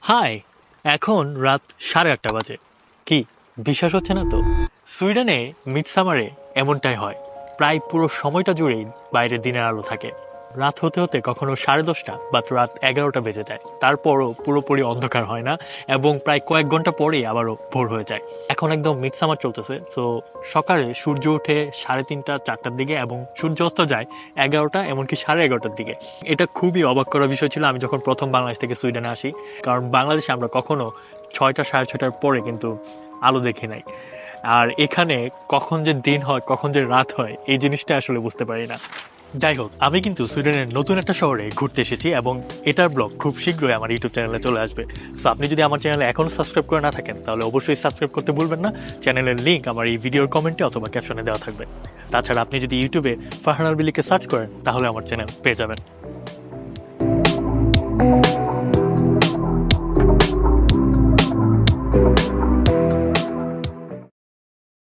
High, এখন রাত 8:30 বাজে। কি বিশ্বাস হচ্ছে না তো? সুইডেনে মিডসামারে এমনটাই হয়। প্রায় পুরো সময়টা জুড়েই বাইরে দিনের আলো থাকে। রাত হতে হতে কখনো 10:30 বা রাত 11টা বেজে যায়, তারপরও পুরোপুরি অন্ধকার হয় না এবং প্রায় কয়েক ঘন্টা পরেই আবারও ভোর হয়ে যায়। এখন একদম মিডসামার চলতেছে, সো সকালে সূর্য ওঠে 3:30-4টার দিকে এবং সূর্য অস্ত যায় 11টা এমনকি 11:30টার দিকে। এটা খুবই অবাক করা বিষয় ছিল আমি যখন প্রথম বাংলাদেশ থেকে সুইডেনে আসি, কারণ বাংলাদেশে আমরা কখনো 6টা 6:30টার পরে কিন্তু আলো দেখি নাই। আর এখানে কখন যে দিন হয় কখন যে রাত হয় এই জিনিসটা আসলে বুঝতে পারি না। যাই হোক, আমি কিন্তু সুইডেনের নতুন একটা শহরে ঘুরতে এসেছি এবং এটার ব্লগ খুব শীঘ্রই আমার ইউটিউব চ্যানেলে চলে আসবে। সো আপনি যদি আমার চ্যানেলে এখনও সাবস্ক্রাইব করে না থাকেন তাহলে অবশ্যই সাবস্ক্রাইব করতে ভুলবেন না। চ্যানেলের লিঙ্ক আমার এই ভিডিওর কমেন্টে অথবা ক্যাপশনে দেওয়া থাকবে। তাছাড়া আপনি যদি ইউটিউবে ফারহান আরবিলিকে সার্চ করেন তাহলে আমার চ্যানেল পেয়ে যাবেন।